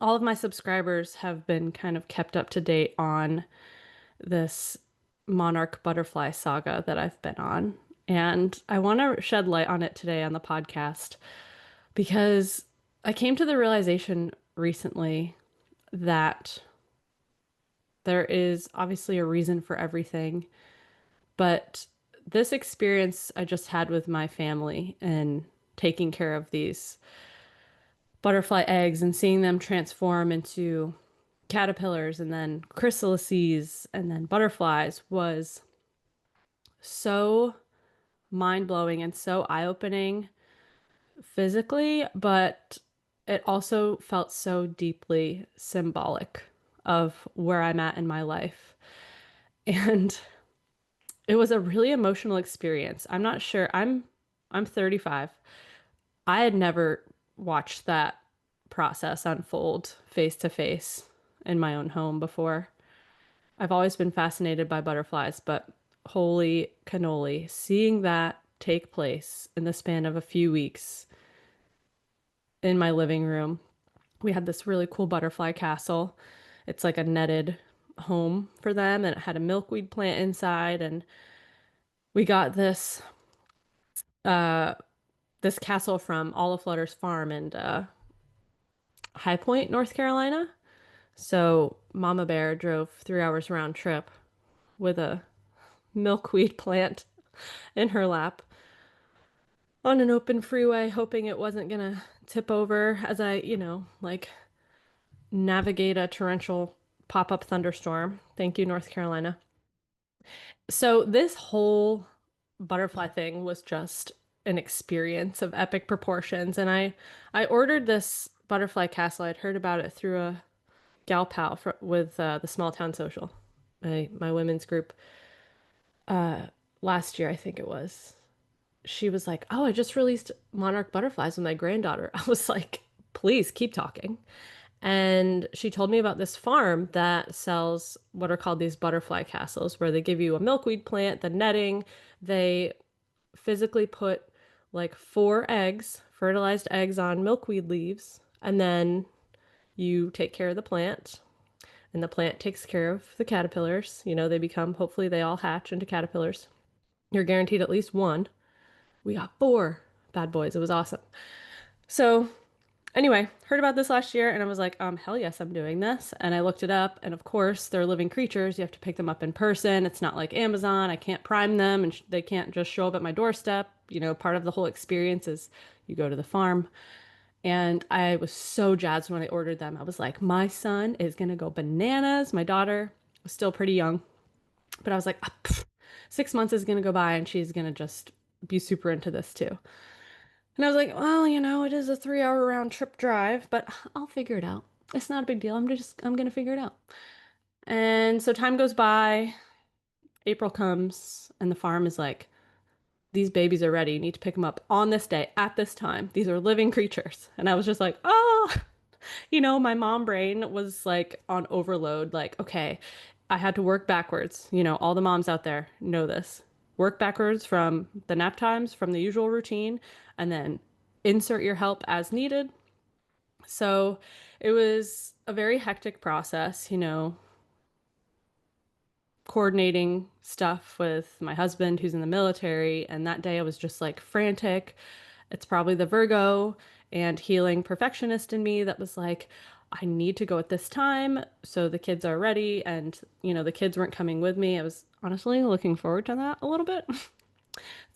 all of my subscribers have been kind of kept up to date on this monarch butterfly saga that I've been on. And I want to shed light on it today on the podcast because I came to the realization recently that there is obviously a reason for everything, but this experience I just had with my family and taking care of these butterfly eggs and seeing them transform into caterpillars and then chrysalises and then butterflies was so mind-blowing and so eye-opening physically, but it also felt so deeply symbolic of where I'm at in my life. And it was a really emotional experience. I'm not sure. I'm 35. I had never watched that process unfold face to face in my own home before. I've always been fascinated by butterflies, but holy cannoli, seeing that take place in the span of a few weeks in my living room. We had this really cool butterfly castle. It's like a netted home for them, and it had a milkweed plant inside. And we got uh this castle from Olive Flutter's farm in High Point, North Carolina. So Mama Bear drove 3 hours round trip with a milkweed plant in her lap on an open freeway, hoping it wasn't gonna tip over as I navigate a torrential pop-up thunderstorm. Thank you, North Carolina. So this whole butterfly thing was just an experience of epic proportions, and I ordered this butterfly castle. I'd heard about it through a gal pal with the small town social, my women's group last year, I think it was. She was like, "Oh, I just released monarch butterflies with my granddaughter." I was like, "Please keep talking." And she told me about this farm that sells what are called these butterfly castles, where they give you a milkweed plant, the netting. They physically put like four eggs, fertilized eggs on milkweed leaves, and then you take care of the plant, and the plant takes care of the caterpillars. They become, hopefully, they all hatch into caterpillars. You're guaranteed at least one. We got four bad boys. It was awesome. So anyway, heard about this last year and I was like, hell yes, I'm doing this. And I looked it up, and of course, they're living creatures. You have to pick them up in person. It's not like Amazon. I can't prime them and they can't just show up at my doorstep. Part of the whole experience is you go to the farm. And I was so jazzed when I ordered them. I was like, my son is gonna go bananas. My daughter was still pretty young, but I was like, 6 months is gonna go by and she's gonna just be super into this too. And I was like, well, it is a 3 hour round trip drive, but I'll figure it out. It's not a big deal. I'm gonna figure it out. And so time goes by, April comes, and the farm is like, these babies are ready. You need to pick them up on this day at this time. These are living creatures. And I was just like, oh, my mom brain was like on overload. Like, okay, I had to work backwards. All the moms out there know this. Work backwards from the nap times, from the usual routine, and then insert your help as needed. So it was a very hectic process, coordinating stuff with my husband who's in the military. And that day I was just like frantic. It's probably the Virgo and healing perfectionist in me that was like, I need to go at this time so the kids are ready. And, the kids weren't coming with me. I was honestly looking forward to that a little bit.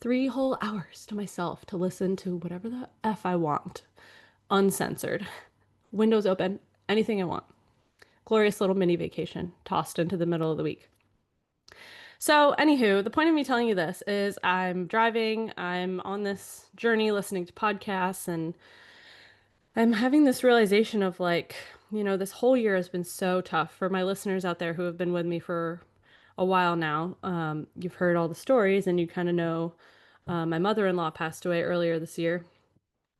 3 whole hours to myself to listen to whatever the F I want, uncensored, windows open, anything I want. Glorious little mini vacation tossed into the middle of the week. So, anywho, the point of me telling you this is I'm driving, I'm on this journey listening to podcasts, and I'm having this realization of like, this whole year has been so tough for my listeners out there who have been with me for a while now. You've heard all the stories and you kind of know my mother-in-law passed away earlier this year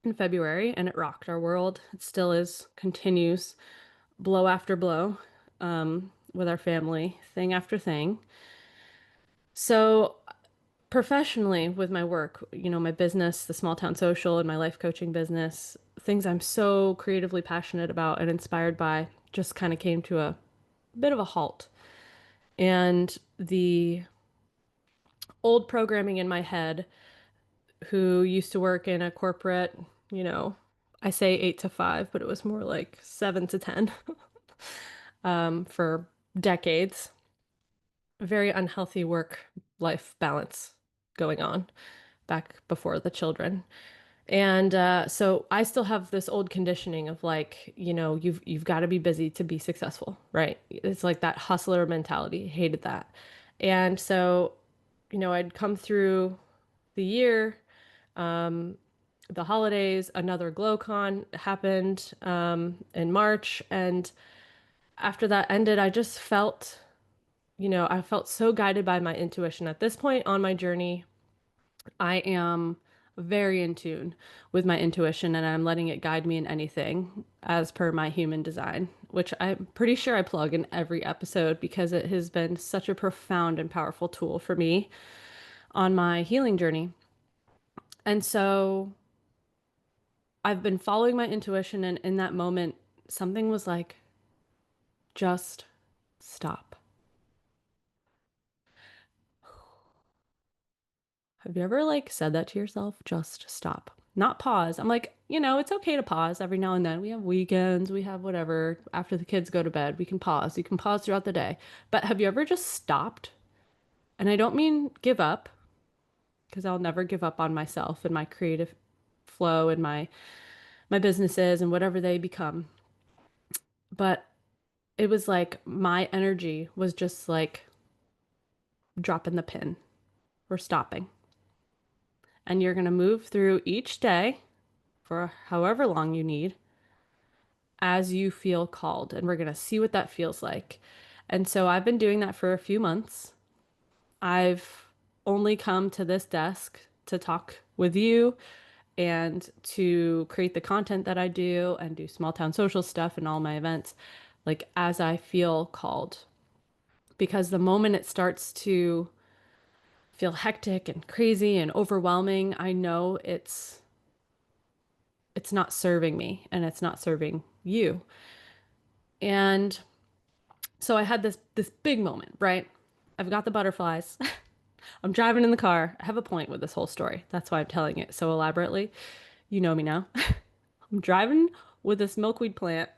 in February, and it rocked our world. It still is, continues blow after blow with our family, thing after thing. So professionally with my work, my business, the small town social and my life coaching business, things I'm so creatively passionate about and inspired by just kind of came to a bit of a halt. And the old programming in my head, who used to work in a corporate, you know, I say 8 to 5, but it was more like 7 to 10 for decades. Very unhealthy work life balance going on back before the children. And so I still have this old conditioning of like, you've got to be busy to be successful, right? It's like that hustler mentality. Hated that. And so, I'd come through the year, the holidays, another GlowCon happened in March, and after that ended, I felt so guided by my intuition. At this point on my journey, I am very in tune with my intuition and I'm letting it guide me in anything as per my human design, which I'm pretty sure I plug in every episode because it has been such a profound and powerful tool for me on my healing journey. And so I've been following my intuition, and in that moment, something was like, just stop. Have you ever like said that to yourself? Just stop. Not pause. I'm like, it's okay to pause every now and then. We have weekends, we have whatever. After the kids go to bed, we can pause. You can pause throughout the day. But have you ever just stopped? And I don't mean give up, because I'll never give up on myself and my creative flow and my businesses and whatever they become. But it was like my energy was just like dropping the pin. We're stopping. And you're going to move through each day for however long you need as you feel called. And we're going to see what that feels like. And so I've been doing that for a few months. I've only come to this desk to talk with you and to create the content that I do and do small town social stuff and all my events, like as I feel called. Because the moment it starts to feel hectic and crazy and overwhelming, I know it's not serving me and it's not serving you. And so I had this big moment, right? I've got the butterflies. I'm driving in the car. I have a point with this whole story. That's why I'm telling it so elaborately. You know me now. I'm driving with this milkweed plant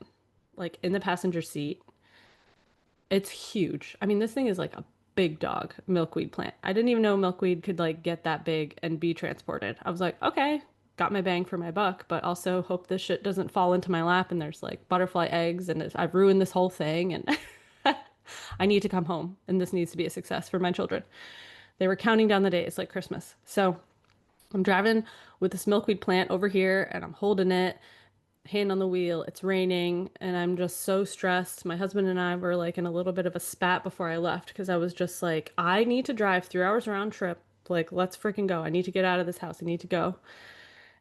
like in the passenger seat. It's huge. I mean, this thing is like a big dog milkweed plant. I didn't even know milkweed could like get that big and be transported. I was like, okay, got my bang for my buck, but also hope this shit doesn't fall into my lap and there's like butterfly eggs and I've ruined this whole thing and I need to come home and this needs to be a success for my children. They were counting down the days like Christmas. So I'm driving with this milkweed plant over here and I'm holding it, hand on the wheel. It's raining and I'm just so stressed. My husband and I were like in a little bit of a spat before I left because I was just like, I need to drive 3 hours round trip. Like, let's freaking go. I need to get out of this house. I need to go.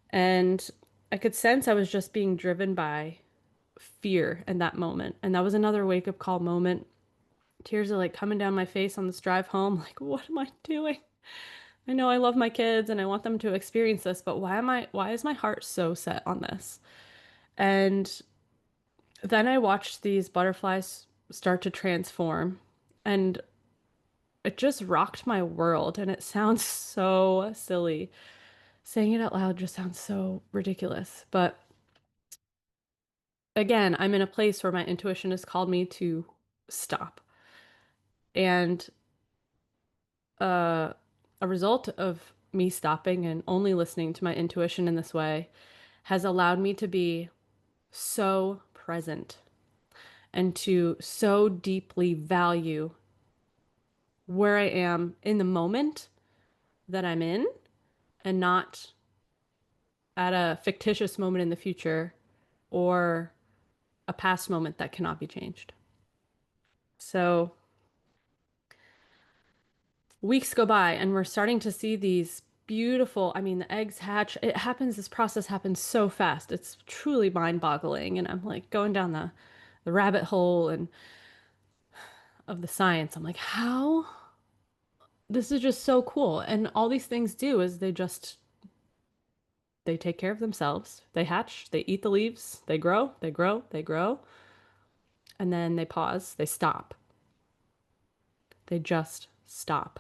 And I could sense I was just being driven by fear in that moment. And that was another wake up call moment. Tears are like coming down my face on this drive home. Like, what am I doing? I know I love my kids and I want them to experience this, but why is my heart so set on this? And then I watched these butterflies start to transform and it just rocked my world. And it sounds so silly. Saying it out loud just sounds so ridiculous. But again, I'm in a place where my intuition has called me to stop. And uh, a result of me stopping and only listening to my intuition in this way has allowed me to be so present and to so deeply value where I am in the moment that I'm in and not at a fictitious moment in the future or a past moment that cannot be changed. So weeks go by and we're starting to see these beautiful, I mean, the eggs hatch. This process happens so fast. It's truly mind-boggling. And I'm like going down the rabbit hole and of the science. I'm like, how? This is just so cool. And all these things do is they just They take care of themselves. They hatch, they eat the leaves, they grow, they grow, they grow, and then they pause, they stop. They just stop.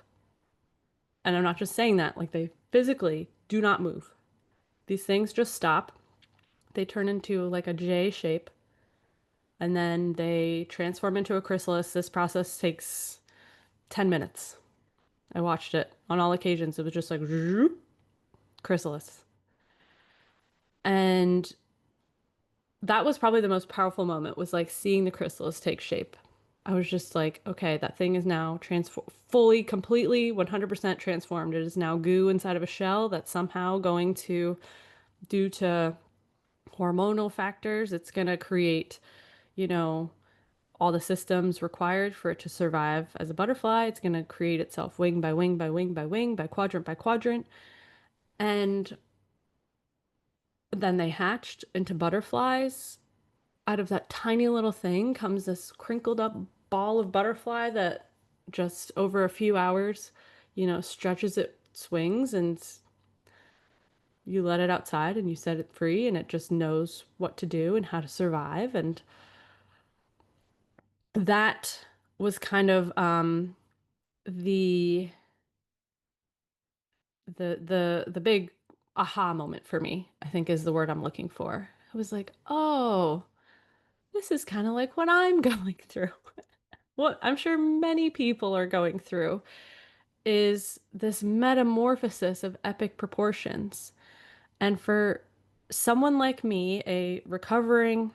And I'm not just saying that, like they physically do not move. These things just stop. They turn into like a J shape and then they transform into a chrysalis. This process takes 10 minutes. I watched it on all occasions. It was just like chrysalis. And that was probably the most powerful moment was like seeing the chrysalis take shape. I was just like, okay, that thing is now transform fully, completely, 100% transformed. It is now goo inside of a shell that's somehow going to, due to hormonal factors, it's going to create, you know, all the systems required for it to survive as a butterfly. It's going to create itself wing by wing by wing by wing by quadrant by quadrant. And then they hatched into butterflies. Out of that tiny little thing comes this crinkled up ball of butterfly that just over a few hours, stretches its wings and you let it outside and you set it free and it just knows what to do and how to survive. And that was kind of the the big aha moment for me, I think is the word I'm looking for. I was like, oh, this is kind of like what I'm going through. What I'm sure many people are going through is this metamorphosis of epic proportions. And for someone like me, a recovering,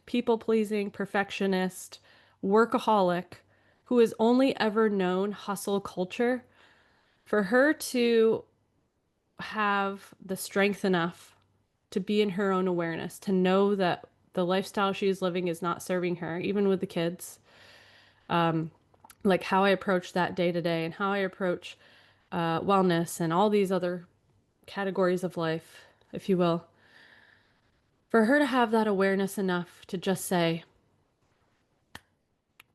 people pleasing perfectionist, workaholic who has only ever known hustle culture, for her to have the strength enough to be in her own awareness, to know that the lifestyle she's living is not serving her, even with the kids, like how I approach that day to day and how I approach wellness and all these other categories of life, if you will, for her to have that awareness enough to just say,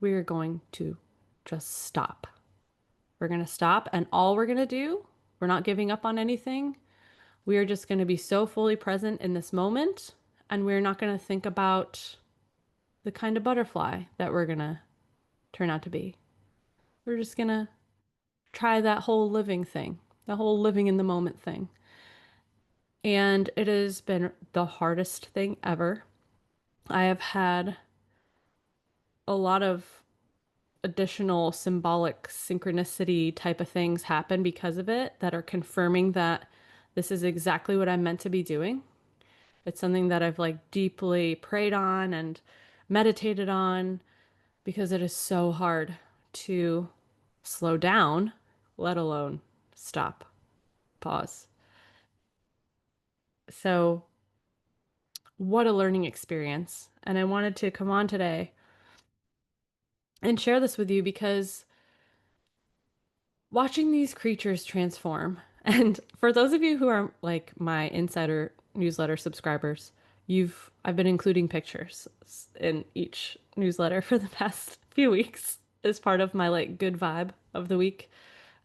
we're going to just stop. We're going to stop, and all we're going to do, we're not giving up on anything. We are just going to be so fully present in this moment, and we're not going to think about the kind of butterfly that we're going to turn out to be. We're just going to try that whole living thing, the whole living in the moment thing. And it has been the hardest thing ever. I have had a lot of additional symbolic synchronicity type of things happen because of it that are confirming that this is exactly what I'm meant to be doing. It's something that I've like deeply prayed on and meditated on because it is so hard to slow down, let alone stop, pause. So, what a learning experience. And I wanted to come on today and share this with you because watching these creatures transform, and for those of you who are like my insider newsletter subscribers, I've been including pictures in each newsletter for the past few weeks as part of my like good vibe of the week.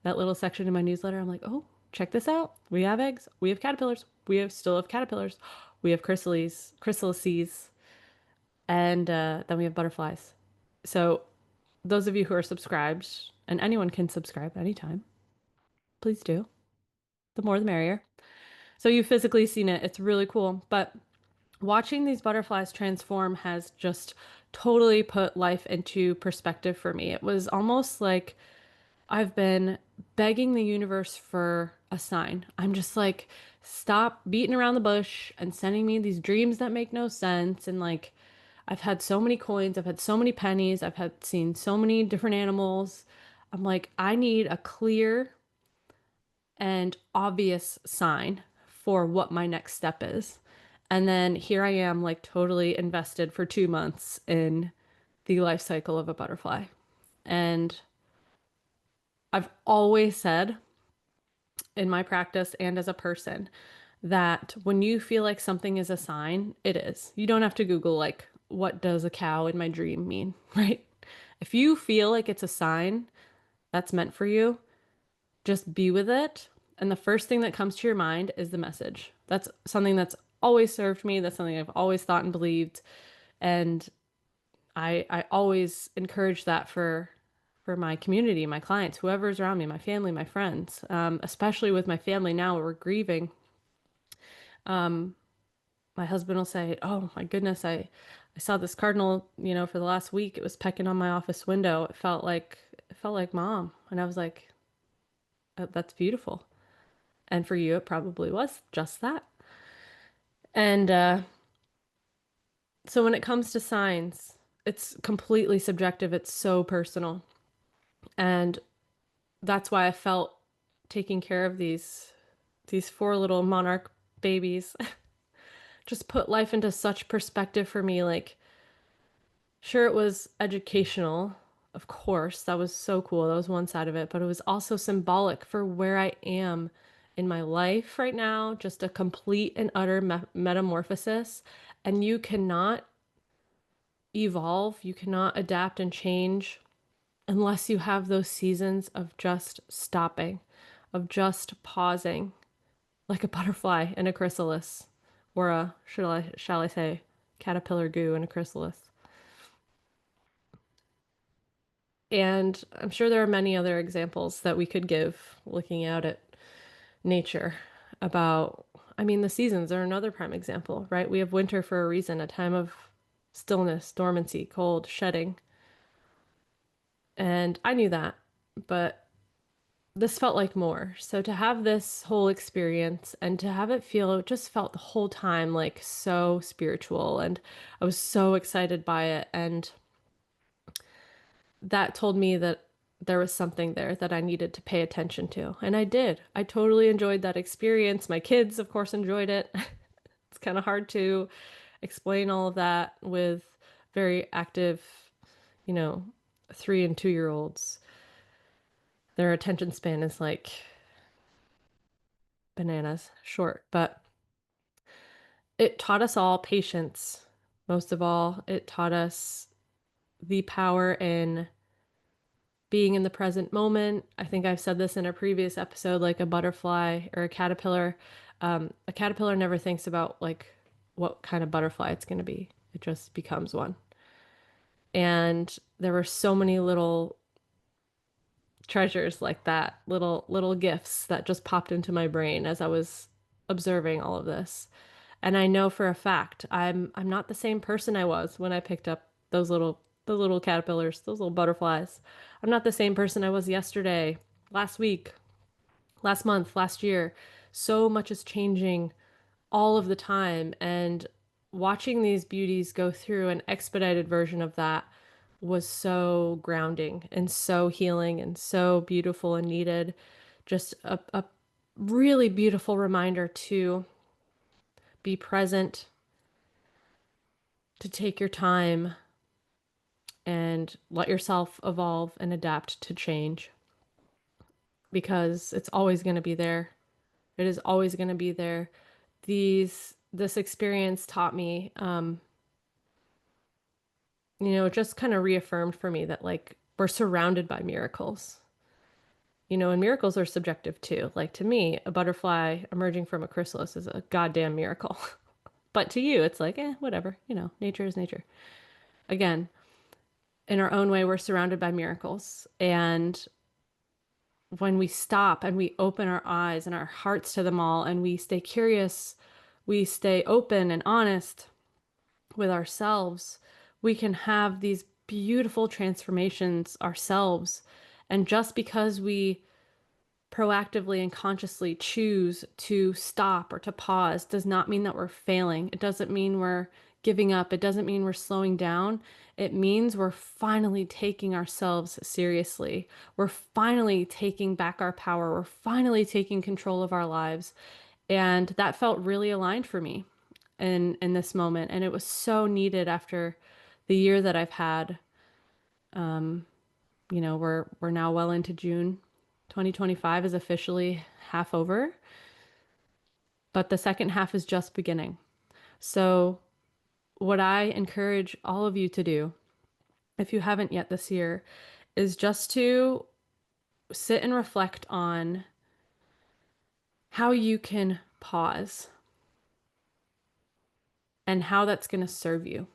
That little section in my newsletter, I'm like, oh, check this out. We have eggs, we have caterpillars, still have caterpillars, we have chrysalises, and then we have butterflies. So those of you who are subscribed, and anyone can subscribe anytime, please do. The more the merrier. So you've physically seen it. It's really cool. But watching these butterflies transform has just totally put life into perspective for me. It was almost like I've been begging the universe for a sign. I'm just like, stop beating around the bush and sending me these dreams that make no sense. And like, I've had so many coins, I've had so many pennies, I've had seen so many different animals. I'm like, I need a clear and obvious sign for what my next step is. And then here I am, like totally invested for 2 months in the life cycle of a butterfly. And I've always said in my practice and as a person that when you feel like something is a sign, it is. You don't have to Google, like, what does a cow in my dream mean, right? If you feel like it's a sign that's meant for you, just be with it And the first thing that comes to your mind is the message. That's something that's always served me. That's something I've always thought and believed. And I always encourage that for my community, my clients, whoever's around me, my family, my friends, especially with my family now, we're grieving. My husband will say, "Oh my goodness, I saw this cardinal, for the last week. It was pecking on my office window. It felt like mom." And I was like, That's beautiful." And for you, it probably was just that. And so when it comes to signs, it's completely subjective. It's so personal. And that's why I felt taking care of these four little monarch babies just put life into such perspective for me. Like, sure, it was educational, of course. That was so cool. That was one side of it, but it was also symbolic for where I am in my life right now, just a complete and utter metamorphosis. And you cannot evolve, you cannot adapt and change unless you have those seasons of just stopping, of just pausing, like a butterfly in a chrysalis, or a, shall I say, caterpillar goo in a chrysalis. And I'm sure there are many other examples that we could give looking out at nature about, I mean, the seasons are another prime example, right? We have winter for a reason, a time of stillness, dormancy, cold, shedding. And I knew that, but this felt like more. So to have this whole experience and to have it feel, it just felt the whole time like so spiritual. And I was so excited by it. And that told me that there was something there that I needed to pay attention to. And I did. I totally enjoyed that experience. My kids, of course, enjoyed it. It's kind of hard to explain all of that with very active, you know, 3 and 2 year olds. Their attention span is like bananas short, but it taught us all patience. Most of all, it taught us the power in being in the present moment. I think I've said this in a previous episode, like a butterfly or a caterpillar. A caterpillar never thinks about like what kind of butterfly it's going to be. It just becomes one. And there were so many little treasures like that, little gifts that just popped into my brain as I was observing all of this. And I know for a fact I'm not the same person I was when I picked up those little caterpillars, those little butterflies. I'm not the same person I was yesterday, last week, last month, last year. So much is changing all of the time, and watching these beauties go through an expedited version of that was so grounding and so healing and so beautiful and needed. Just a really beautiful reminder to be present, to take your time and let yourself evolve and adapt to change because it's always going to be there. It is always going to be there. This experience taught me, it just kind of reaffirmed for me that like we're surrounded by miracles. And miracles are subjective too. Like to me, a butterfly emerging from a chrysalis is a goddamn miracle. But to you, it's like, whatever, nature is nature. Again, in our own way, we're surrounded by miracles. And when we stop and we open our eyes and our hearts to them all and we stay curious, we stay open and honest with ourselves, we can have these beautiful transformations ourselves. And just because we proactively and consciously choose to stop or to pause does not mean that we're failing. It doesn't mean we're giving up. It doesn't mean we're slowing down. It means we're finally taking ourselves seriously. We're finally taking back our power. We're finally taking control of our lives. And that felt really aligned for me in this moment. And it was so needed after the year that I've had. We're now well into June. 2025 is officially half over, but the second half is just beginning. So, what I encourage all of you to do, if you haven't yet this year, is just to sit and reflect on how you can pause and how that's going to serve you.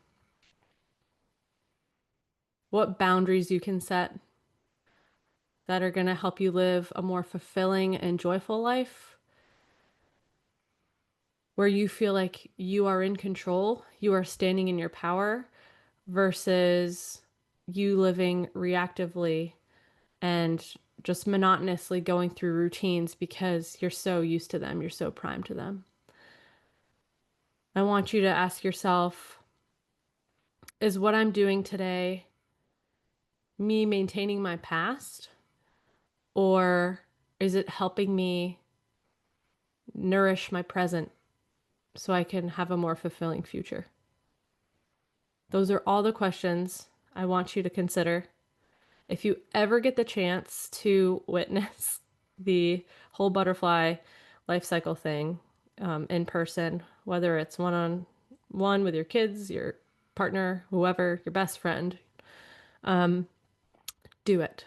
What boundaries you can set that are going to help you live a more fulfilling and joyful life where you feel like you are in control, you are standing in your power versus you living reactively and just monotonously going through routines because you're so used to them, you're so primed to them. I want you to ask yourself, is what I'm doing today me maintaining my past, or is it helping me nourish my present so I can have a more fulfilling future? Those are all the questions I want you to consider. If you ever get the chance to witness the whole butterfly life cycle thing in person, whether it's one on one with your kids, your partner, whoever, your best friend, do it.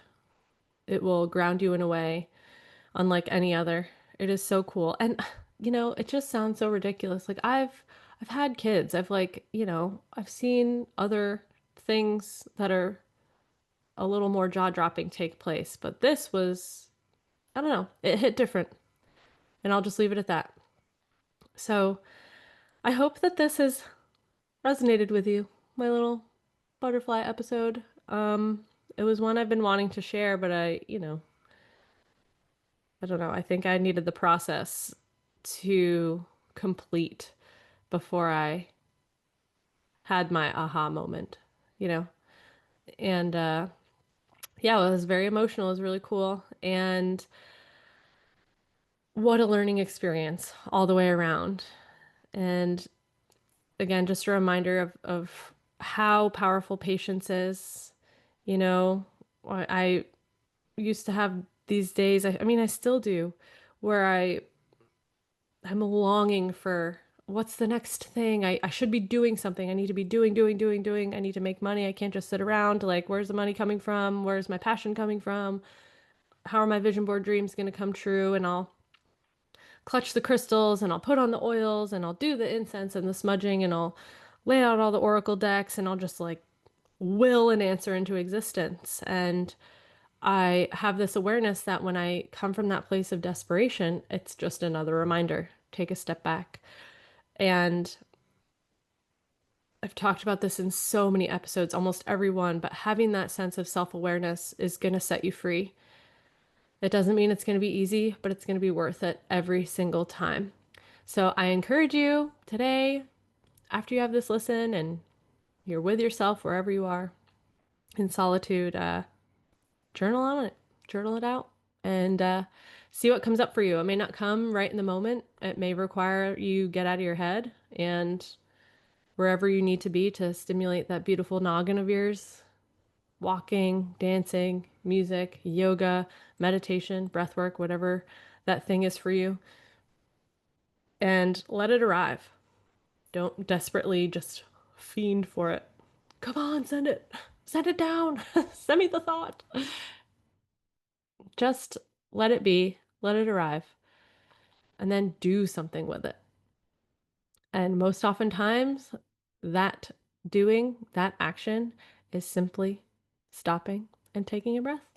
It will ground you in a way unlike any other. It is so cool. And it just sounds so ridiculous. Like I've had kids. I've seen other things that are a little more jaw-dropping take place, but this was, I don't know, it hit different. And I'll just leave it at that. So, I hope that this has resonated with you, my little butterfly episode. It was one I've been wanting to share, but I don't know. I think I needed the process to complete before I had my aha moment, you know? And yeah, it was very emotional. It was really cool. And what a learning experience all the way around. And again, just a reminder of how powerful patience is. You know, I used to have these days, I mean, I still do, where I'm longing for what's the next thing? I should be doing something. I need to be doing. I need to make money. I can't just sit around. Like, where's the money coming from? Where's my passion coming from? How are my vision board dreams going to come true? And I'll clutch the crystals and I'll put on the oils and I'll do the incense and the smudging and I'll lay out all the oracle decks and I'll just like will an answer into existence. And I have this awareness that when I come from that place of desperation, it's just another reminder. Take a step back. And I've talked about this in so many episodes, almost every one, but having that sense of self-awareness is going to set you free. It doesn't mean it's going to be easy, but it's going to be worth it every single time. So I encourage you today, after you have this listen and you're with yourself wherever you are in solitude, journal on it, journal it out, and see what comes up for you. It may not come right in the moment. It may require you get out of your head and wherever you need to be to stimulate that beautiful noggin of yours. Walking, dancing, music, yoga, meditation, breath work, whatever that thing is for you. And let it arrive. Don't desperately just fiend for it. Come on, send it. Send it down. Send me the thought. Just let it be, let it arrive, and then do something with it. And most oftentimes, that doing, that action is simply stopping and taking a breath.